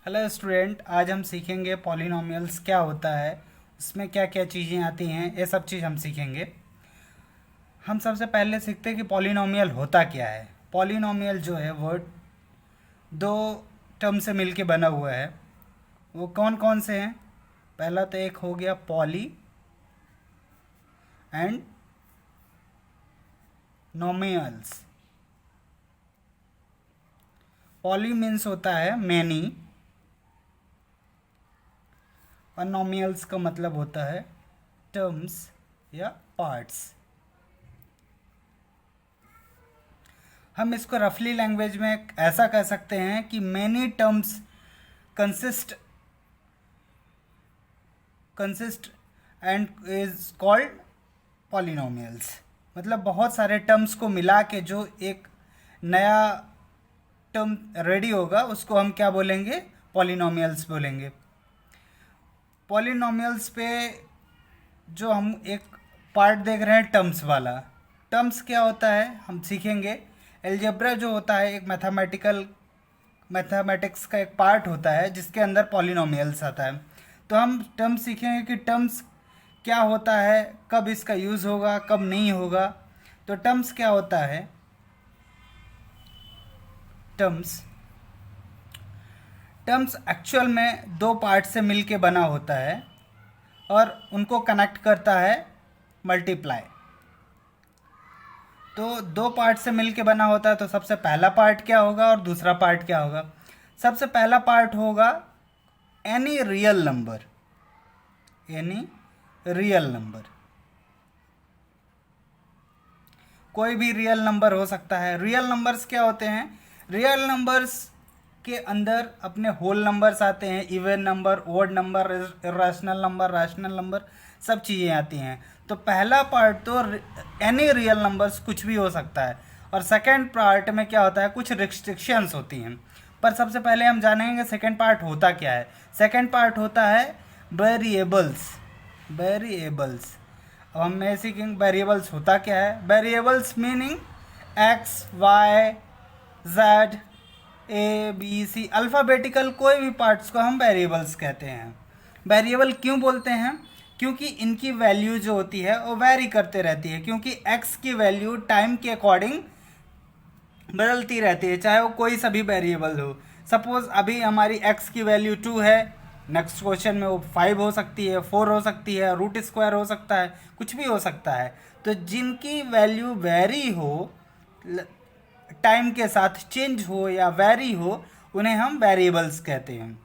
Hello student, आज हम सीखेंगे पॉलिनोमियल्स क्या होता है, उसमें क्या क्या चीज़ें आती हैं, ये सब चीज़ हम सीखेंगे। हम सबसे पहले सीखते हैं कि पॉलिनोमियल होता क्या है। पॉलिनोमियल जो है वो दो टर्म से मिलके बना हुआ है। वो कौन कौन से हैं? पहला तो एक हो गया पॉली एंड नोमियल्स। पॉली मीन्स होता है मैनी और नोमियल्स का मतलब होता है टर्म्स या पार्ट्स। हम इसको रफली लैंग्वेज में ऐसा कह सकते हैं कि many terms consist and is called polynomials. मतलब बहुत सारे टर्म्स को मिला के जो एक नया टर्म रेडी होगा उसको हम क्या बोलेंगे? पॉलिनोमियल्स बोलेंगे। पॉलिनोमियल्स पे जो हम एक पार्ट देख रहे हैं टर्म्स वाला, टर्म्स क्या होता है हम सीखेंगे। एलजेब्रा जो होता है एक मैथमेटिक्स का एक पार्ट होता है जिसके अंदर पॉलिनोमियल्स आता है। तो हम टर्म्स सीखेंगे कि टर्म्स क्या होता है, कब इसका यूज़ होगा, कब नहीं होगा। तो टर्म्स क्या होता है? टर्म्स टर्म्स एक्चुअल में दो पार्ट से मिलके बना होता है और उनको कनेक्ट करता है मल्टीप्लाई। तो दो पार्ट से मिलके बना होता है, तो सबसे पहला पार्ट क्या होगा और दूसरा पार्ट क्या होगा? सबसे पहला पार्ट होगा any real number. Any real number, कोई भी रियल नंबर हो सकता है। रियल नंबर्स क्या होते हैं? रियल नंबर्स के अंदर अपने होल नंबर्स आते हैं, even number, odd number, rational number, rational number, सब चीज़ें आती हैं। तो पहला पार्ट तो एनी रियल नंबर्स कुछ भी हो सकता है, और सेकंड पार्ट में क्या होता है, कुछ रिस्ट्रिक्शंस होती हैं। पर सबसे पहले हम जानेंगे सेकंड पार्ट होता क्या है। सेकंड पार्ट होता है वेरिएबल्स। वेरिएबल्स, अब हम ये सीखेंगे वेरिएबल्स होता क्या है। Variables meaning X, Y, Z, A, B, C, alphabetical कोई भी पार्ट्स को हम वेरिएबल्स कहते हैं। वेरिएबल क्यों बोलते हैं? क्योंकि इनकी वैल्यू जो होती है वो वैरी करते रहती है, क्योंकि एक्स की वैल्यू टाइम के अकॉर्डिंग बदलती रहती है, चाहे वो कोई सा भी वेरिएबल हो। सपोज अभी हमारी एक्स की वैल्यू 2 है, नेक्स्ट क्वेश्चन में वो 5 हो सकती है, 4 हो सकती है, रूट स्क्वायर हो सकता है, कुछ भी हो सकता है। तो जिनकी वैल्यू वेरी हो, टाइम के साथ चेंज हो या वेरी हो, उन्हें हम वेरिएबल्स कहते हैं।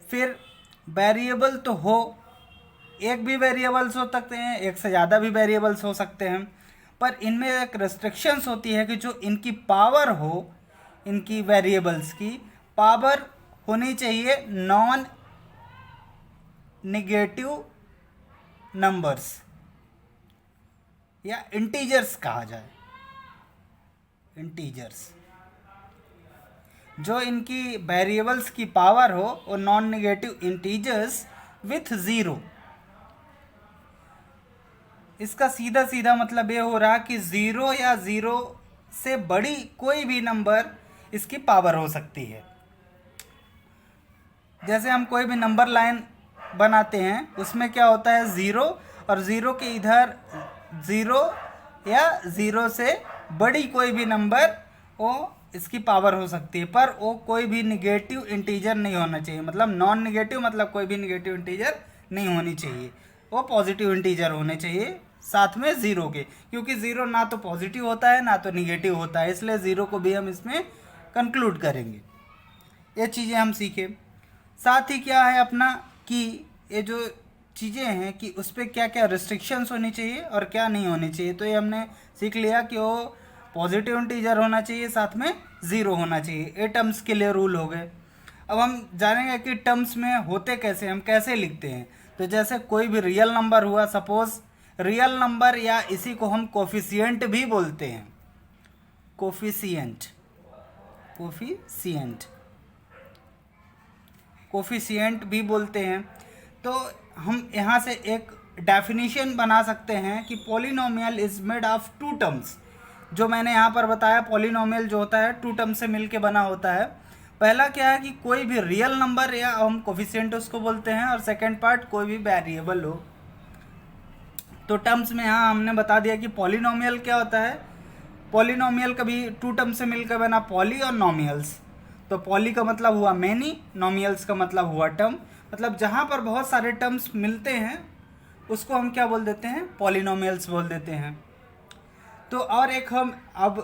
फिर वेरिएबल तो हो, एक भी वेरिएबल्स हो सकते हैं, एक से ज़्यादा भी वेरिएबल्स हो सकते हैं, पर इनमें एक रेस्ट्रिक्शंस होती है कि जो इनकी पावर हो, इनकी वेरिएबल्स की पावर होनी चाहिए नॉन निगेटिव नंबर्स या इंटीजर्स कहा जाए। इंटीजर्स, जो इनकी वेरिएबल्स की पावर हो वो non negative integers with zero. इसका सीधा सीधा मतलब ये हो रहा कि ज़ीरो या ज़ीरो से बड़ी कोई भी नंबर इसकी पावर हो सकती है। जैसे हम कोई भी नंबर लाइन बनाते हैं, उसमें क्या होता है, ज़ीरो, और ज़ीरो के इधर ज़ीरो या ज़ीरो से बड़ी कोई भी नंबर वो इसकी पावर हो सकती है, पर वो कोई भी निगेटिव इंटीजर नहीं होना चाहिए। मतलब नॉन निगेटिव मतलब कोई भी निगेटिव इंटीजर नहीं होनी चाहिए, वो पॉजिटिव इंटीजर होने चाहिए साथ में ज़ीरो के, क्योंकि ज़ीरो ना तो पॉजिटिव होता है ना तो निगेटिव होता है, इसलिए ज़ीरो को भी हम इसमें कंक्लूड करेंगे। ये चीज़ें हम सीखे। साथ ही क्या है अपना कि ये जो चीज़ें हैं कि उस पर क्या क्या रिस्ट्रिक्शंस होनी चाहिए और क्या नहीं होनी चाहिए। तो ये हमने सीख लिया कि वो पॉजिटिव इंटीजर होना चाहिए, साथ में ज़ीरो होना चाहिए। ये टर्म्स के लिए रूल हो गए। अब हम जानेंगे कि टर्म्स में होते कैसे, हम कैसे लिखते हैं। तो जैसे कोई भी रियल नंबर हुआ, सपोज रियल नंबर, या इसी को हम कोफिशिएंट भी बोलते हैं। कोफिशिएंट, कोफिशिएंट, कोफिशिएंट भी बोलते हैं। तो हम यहाँ से एक डेफिनेशन बना सकते हैं कि polynomial is made of two terms. जो मैंने यहाँ पर बताया, पॉलिनोमियल जो होता है टू टर्म से मिलके बना होता है। पहला क्या है कि कोई भी रियल नंबर या हम कोफिशिएंट उसको बोलते हैं, और सेकंड पार्ट कोई भी वेरिएबल हो। तो टर्म्स में यहाँ हमने बता दिया कि पॉलिनोमियल क्या होता है। पॉलिनोमियल कभी टू टर्म से मिलकर बना, पॉली और नोमियल्स। तो पॉली का मतलब हुआ मैनी, नोमियल्स का मतलब हुआ टर्म। मतलब जहाँ पर बहुत सारे टर्म्स मिलते हैं उसको हम क्या बोल देते हैं, पॉलिनोमियल्स बोल देते हैं। तो और एक हम अब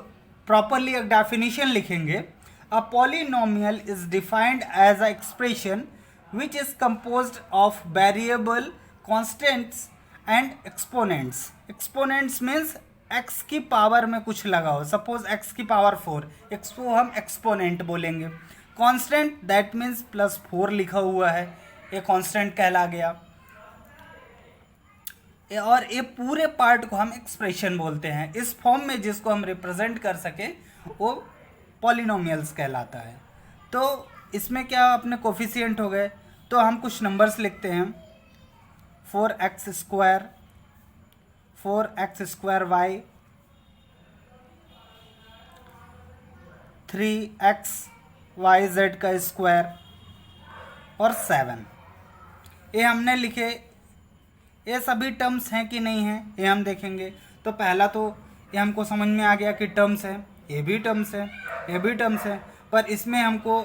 प्रॉपरली एक डेफिनेशन लिखेंगे। A polynomial is defined as a expression which is composed of variable, constants and exponents. Exponents means x की पावर में कुछ लगा हो, सपोज एक्स की पावर 4, इसको हम एक्सपोनेंट बोलेंगे। कांस्टेंट दैट मीन्स +4 लिखा हुआ है, ये कांस्टेंट कहला गया। और ये पूरे पार्ट को हम एक्सप्रेशन बोलते हैं। इस फॉर्म में जिसको हम रिप्रेजेंट कर सके वो पॉलिनोमियल्स कहलाता है। तो इसमें क्या अपने कोफिशिएंट हो गए, तो हम कुछ नंबर्स लिखते हैं। 4x² 4x² y, 3xyz का स्क्वायर और 7। ये हमने लिखे। ये सभी टर्म्स हैं कि नहीं हैं ये हम देखेंगे। तो पहला तो ये हमको समझ में आ गया कि टर्म्स है, ये भी टर्म्स है, ये भी टर्म्स है। पर इसमें हमको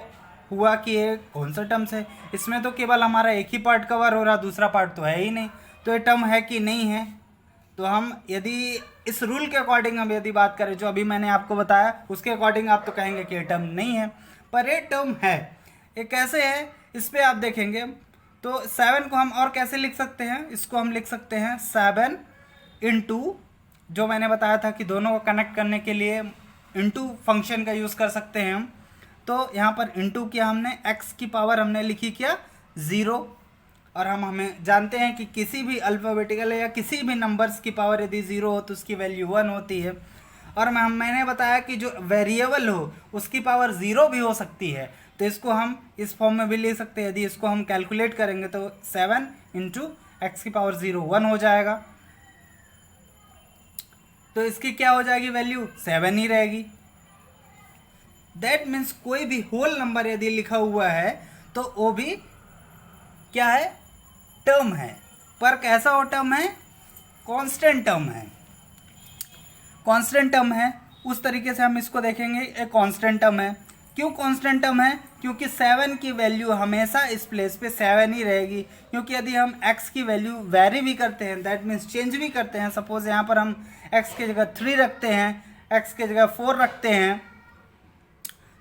हुआ कि ये कौन सा टर्म्स है। इसमें तो केवल हमारा एक ही पार्ट कवर हो रहा, दूसरा पार्ट तो है ही नहीं। तो ये टर्म है कि नहीं है। तो हम यदि इस रूल के अकॉर्डिंग हम यदि बात करें जो अभी मैंने आपको बताया उसके अकॉर्डिंग आप तो कहेंगे कि ये टर्म नहीं है, पर ये टर्म है। ये कैसे है इस पर आप देखेंगे। तो 7 को हम और कैसे लिख सकते हैं, इसको हम लिख सकते हैं 7 इंटू, जो मैंने बताया था कि दोनों को कनेक्ट करने के लिए इंटू फंक्शन का यूज़ कर सकते हैं हम। तो यहाँ पर इंटू किया हमने, x की पावर हमने लिखी क्या 0, और हमें जानते हैं कि किसी भी अल्फ़ाबेटिकल या किसी भी नंबर्स की पावर यदि 0 हो तो उसकी वैल्यू 1 होती है। और मैंने बताया कि जो वेरिएबल हो उसकी पावर 0 भी हो सकती है, तो इसको हम इस फॉर्म में भी ले सकते हैं। यदि इसको हम कैलकुलेट करेंगे तो 7 इंटू एक्स की पावर 0 1 हो जाएगा। तो इसकी क्या हो जाएगी वैल्यू 7 ही रहेगी। दैट मीन्स कोई भी होल नंबर यदि लिखा हुआ है तो वो भी क्या है, टर्म है। पर कैसा वो टर्म है, कांस्टेंट टर्म है। कांस्टेंट टर्म है उस तरीके से हम इसको देखेंगे, एक कांस्टेंट टर्म है। क्यों कांस्टेंट टर्म है, क्योंकि 7 की वैल्यू हमेशा इस प्लेस पे 7 ही रहेगी। क्योंकि यदि हम x की वैल्यू वेरी भी करते हैं, दैट मीन्स चेंज भी करते हैं, सपोज यहाँ पर हम x की जगह 3 रखते हैं, x की जगह 4 रखते हैं,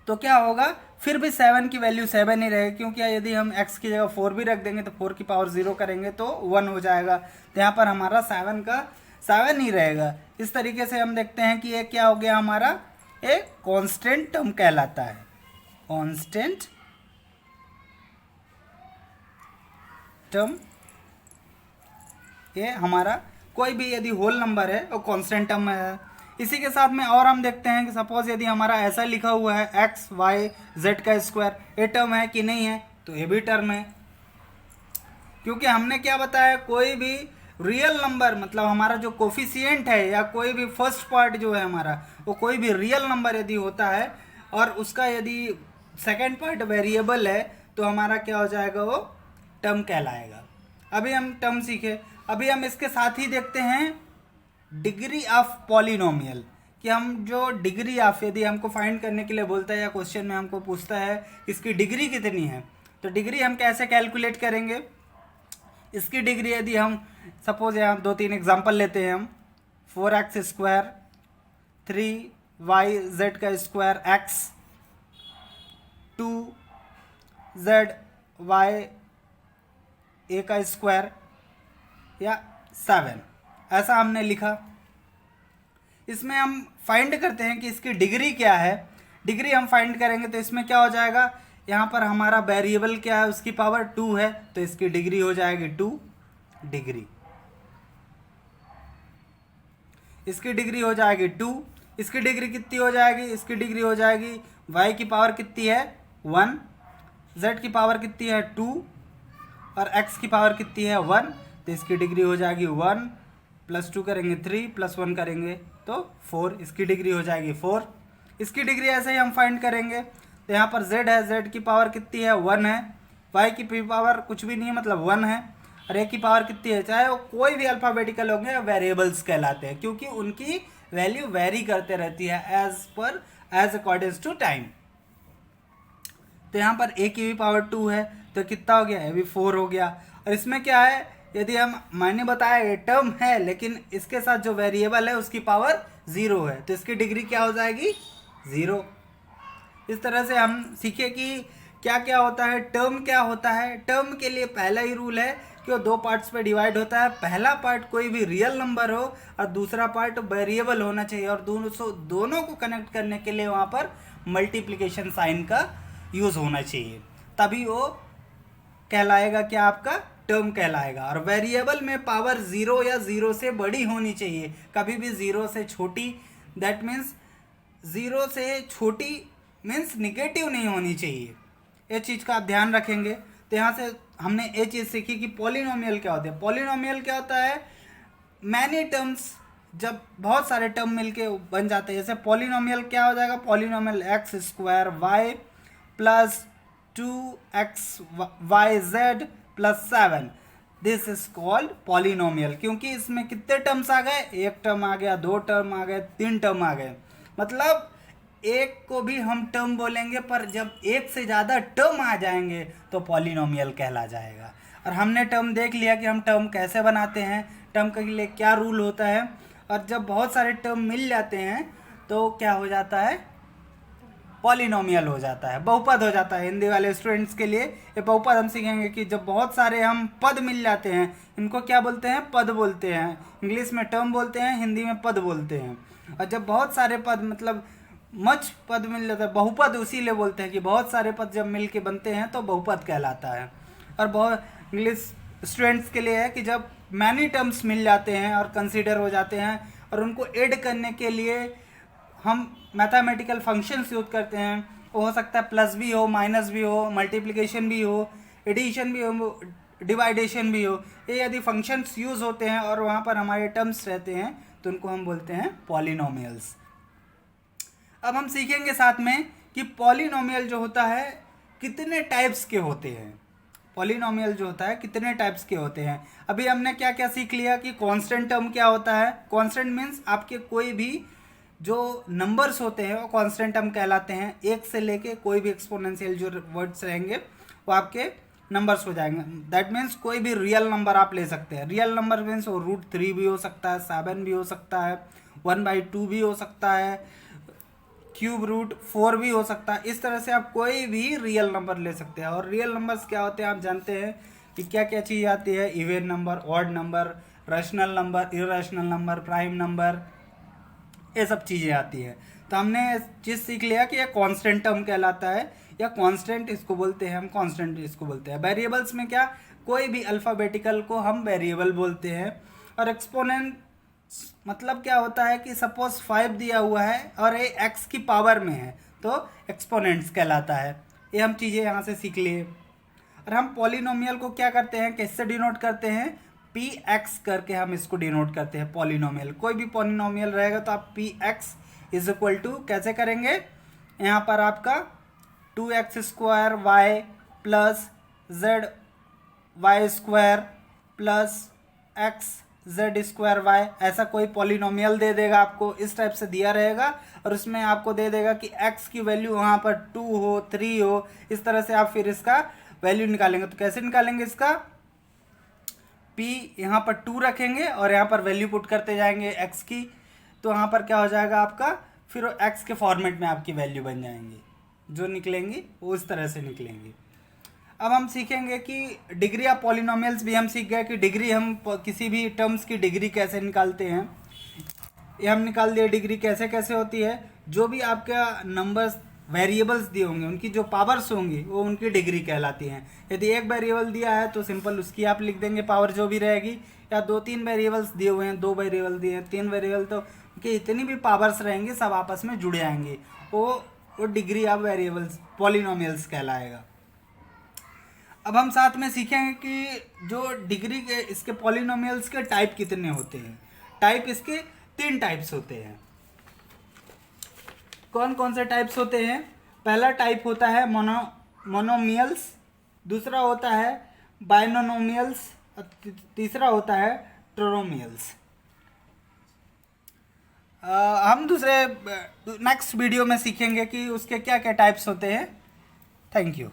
तो क्या होगा, फिर भी 7 की वैल्यू 7 ही रहेगी। क्योंकि यदि हम x की जगह 4 भी रख देंगे तो 4 की पावर 0 करेंगे तो 1 हो जाएगा। तो यहाँ पर हमारा 7 का 7 ही रहेगा। इस तरीके से हम देखते हैं कि ये क्या हो गया, हमारा एक कांस्टेंट टर्म कहलाता है। कांस्टेंट टर्म, ये हमारा कोई भी यदि होल नंबर है वो कांस्टेंट टर्म है। इसी के साथ में और हम देखते हैं कि सपोज यदि हमारा ऐसा लिखा हुआ है एक्स वाई जेड का स्क्वायर, ये टर्म है कि नहीं है, तो ये भी टर्म है। क्योंकि हमने क्या बताया, कोई भी रियल नंबर मतलब हमारा जो कोफिशिएंट है या कोई भी फर्स्ट पार्ट जो है हमारा, वो कोई भी रियल नंबर यदि होता है और उसका यदि सेकेंड पार्ट वेरिएबल है तो हमारा क्या हो जाएगा, वो टर्म कहलाएगा। अभी हम टर्म सीखे। अभी हम इसके साथ ही देखते हैं डिग्री ऑफ पॉलिनोमियल, कि हम जो डिग्री ऑफ यदि हमको फाइंड करने के लिए बोलता है या क्वेश्चन में हमको पूछता है इसकी डिग्री कितनी है, तो डिग्री हम कैसे कैलकुलेट करेंगे। इसकी डिग्री यदि हम सपोज यहाँ 2-3 एग्जांपल लेते हैं हम, 4x² 3yz का स्क्वायर x 2zy a का स्क्वायर या 7, ऐसा हमने लिखा। इसमें हम फाइंड करते हैं कि इसकी डिग्री क्या है। डिग्री हम फाइंड करेंगे तो इसमें क्या हो जाएगा, यहाँ पर हमारा वेरिएबल क्या है, उसकी पावर 2 है, तो इसकी डिग्री हो जाएगी 2 डिग्री। इसकी डिग्री हो जाएगी 2। इसकी डिग्री कितनी हो जाएगी, इसकी डिग्री हो जाएगी y की पावर कितनी है 1, z की पावर कितनी है 2 और x की पावर कितनी है 1, तो इसकी डिग्री हो जाएगी 1 + 2 करेंगे 3 + 1 करेंगे तो 4, इसकी डिग्री हो जाएगी 4। इसकी डिग्री ऐसे ही हम फाइंड करेंगे। तो यहाँ पर z है, z की पावर कितनी है 1 है, y की पावर कुछ भी नहीं है मतलब 1 है, और a की पावर कितनी है, चाहे वो कोई भी अल्फ़ाबेटिकल होंगे वेरिएबल्स कहलाते हैं क्योंकि उनकी वैल्यू वेरी करते रहती है एज अकॉर्डिंग टू टाइम। तो यहाँ पर a की भी पावर 2 है तो कितना हो गया, ये भी 4 हो गया। और इसमें क्या है, यदि मैंने बताया ये टर्म है लेकिन इसके साथ जो वेरिएबल है उसकी पावर 0 है तो इसकी डिग्री क्या हो जाएगी 0। इस तरह से हम सीखे कि क्या क्या होता है, टर्म क्या होता है। टर्म के लिए पहला ही रूल है कि वो दो पार्ट्स पे डिवाइड होता है। पहला पार्ट कोई भी रियल नंबर हो और दूसरा पार्ट वेरिएबल होना चाहिए और दोनों को कनेक्ट करने के लिए वहाँ पर मल्टीप्लिकेशन साइन का यूज़ होना चाहिए, तभी वो कहलाएगा क्या, आपका टर्म कहलाएगा। और वेरिएबल में पावर 0 या 0 से बड़ी होनी चाहिए, कभी भी 0 से छोटी, दैट मीन्स 0 से छोटी मीन्स निगेटिव नहीं होनी चाहिए। ये चीज़ का आप ध्यान रखेंगे। तो यहाँ से हमने ये चीज़ सीखी कि पॉलिनोमियल क्या होते हैं। पॉलिनोमियल क्या होता है, मैनी टर्म्स, जब बहुत सारे टर्म मिलके बन जाते हैं। जैसे पॉलिनोमियल क्या हो जाएगा, polynomial x square y plus 2xyz plus 7, this is called polynomial. क्योंकि इसमें कितने टर्म्स आ गए, एक टर्म आ गया, दो टर्म आ गए, तीन टर्म आ गए, मतलब एक को भी हम टर्म बोलेंगे पर जब एक से ज़्यादा टर्म आ जाएंगे तो पॉलिनोमियल कहला जाएगा। और हमने टर्म देख लिया कि हम टर्म कैसे बनाते हैं, टर्म के लिए क्या रूल होता है। और जब बहुत सारे टर्म मिल जाते हैं तो क्या हो जाता है, पॉलिनोमियल हो जाता है, बहुपद हो जाता है। हिंदी वाले स्टूडेंट्स के लिए ये बहुपद हम सीखेंगे कि जब बहुत सारे हम पद मिल जाते हैं, इनको क्या बोलते हैं, पद बोलते हैं। इंग्लिश में टर्म बोलते हैं, हिंदी में पद बोलते हैं। और जब बहुत सारे पद मतलब मच पद मिल जाता है, बहुपद उसीलिए बोलते हैं कि बहुत सारे पद जब मिल के बनते हैं तो बहुपद कहलाता है। और बहुत इंग्लिश स्टूडेंट्स के लिए है कि जब मैनी टर्म्स मिल जाते हैं और कंसीडर हो जाते हैं और उनको ऐड करने के लिए हम मैथमेटिकल फंक्शंस यूज करते हैं। वो हो सकता है प्लस भी हो, माइनस भी हो, मल्टीप्लिकेशन भी हो, एडिशन भी हो, डिवाइडेशन भी हो। ये यदि फंक्शंस यूज होते हैं और वहाँ पर हमारे टर्म्स रहते हैं तो उनको हम बोलते हैं पॉलिनोमियल्स। अब हम सीखेंगे साथ में कि पॉलिनोमियल जो होता है कितने टाइप्स के होते हैं। पॉलिनोमियल जो होता है कितने टाइप्स के होते हैं। अभी हमने क्या क्या सीख लिया कि कांस्टेंट टर्म क्या होता है। कांस्टेंट मीन्स आपके कोई भी जो नंबर्स होते हैं वो कांस्टेंट टर्म कहलाते हैं। एक से लेके कोई भी एक्सपोनेंशियल जो वर्ड्स रहेंगे वो आपके नंबर्स हो जाएंगे। दैट मीन्स कोई भी रियल नंबर आप ले सकते हैं। रियल नंबर मीन्स वो √3 भी हो सकता है, 7 भी हो सकता है, 1/2 भी हो सकता है, √4 भी हो सकता है। इस तरह से आप कोई भी रियल नंबर ले सकते हैं। और रियल नंबर्स क्या होते हैं आप जानते हैं कि क्या क्या चीज़ आती है, even number, odd number, rational number, irrational number, prime number, ये सब चीज़ें आती है। तो हमने चीज़ सीख लिया कि ये कांस्टेंट टर्म कहलाता है या कांस्टेंट इसको बोलते हैं, हम कांस्टेंट इसको बोलते हैं। वेरिएबल्स में क्या, कोई भी अल्फ़ाबेटिकल को हम वेरिएबल बोलते हैं। और एक्सपोनेंट मतलब क्या होता है कि सपोज 5 दिया हुआ है और ये x की पावर में है तो एक्सपोनेंट्स कहलाता है। ये हम चीज़ें यहाँ से सीख लिए। और हम पॉलिनोमियल को क्या करते हैं, कैसे डिनोट करते हैं, px करके हम इसको डिनोट करते हैं। पॉलिनोमियल कोई भी पॉलिनोमियल रहेगा तो आप px = कैसे करेंगे, यहाँ पर आपका 2x² y plus zy² plus xz²y, ऐसा कोई पॉलिनोमियल दे देगा आपको, इस टाइप से दिया रहेगा। और उसमें आपको दे देगा कि x की वैल्यू वहाँ पर 2 हो, 3 हो। इस तरह से आप फिर इसका वैल्यू निकालेंगे। तो कैसे निकालेंगे इसका, p यहाँ पर 2 रखेंगे और यहाँ पर वैल्यू पुट करते जाएंगे x की, तो यहाँ पर क्या हो जाएगा आपका, फिर वो x के फॉर्मेट में आपकी वैल्यू बन जाएंगी, जो निकलेंगी वो इस तरह से निकलेंगी। अब हम सीखेंगे कि डिग्री ऑफ पॉलिनोमियल्स भी हम सीख गए कि डिग्री, हम किसी भी टर्म्स की डिग्री कैसे निकालते हैं। ये हम निकाल दिए डिग्री कैसे कैसे होती है। जो भी आपका नंबर्स वेरिएबल्स दिए होंगे उनकी जो पावर्स होंगी वो उनकी डिग्री कहलाती हैं। यदि एक वेरिएबल दिया है तो सिंपल उसकी आप लिख देंगे पावर जो भी रहेगी, या 2-3 वेरिएबल्स दिए हुए हैं, 2 वेरिएबल दिए हैं, 3 वेरिएबल, तो उनकी इतनी भी पावर्स रहेंगी सब आपस में जुड़ जाएंगे, वो डिग्री ऑफ वेरिएबल्स पॉलिनोमियल्स कहलाएगा। अब हम साथ में सीखेंगे कि जो डिग्री के इसके पॉलिनोमियल्स के टाइप कितने होते हैं। टाइप इसके 3 टाइप्स होते हैं। कौन कौन से टाइप्स होते हैं, पहला टाइप होता है मोनोमियल्स, दूसरा होता है बाइनोमियल्स, तीसरा होता है ट्रोमियल्स। हम दूसरे नेक्स्ट वीडियो में सीखेंगे कि उसके क्या क्या टाइप्स होते हैं। Thank you.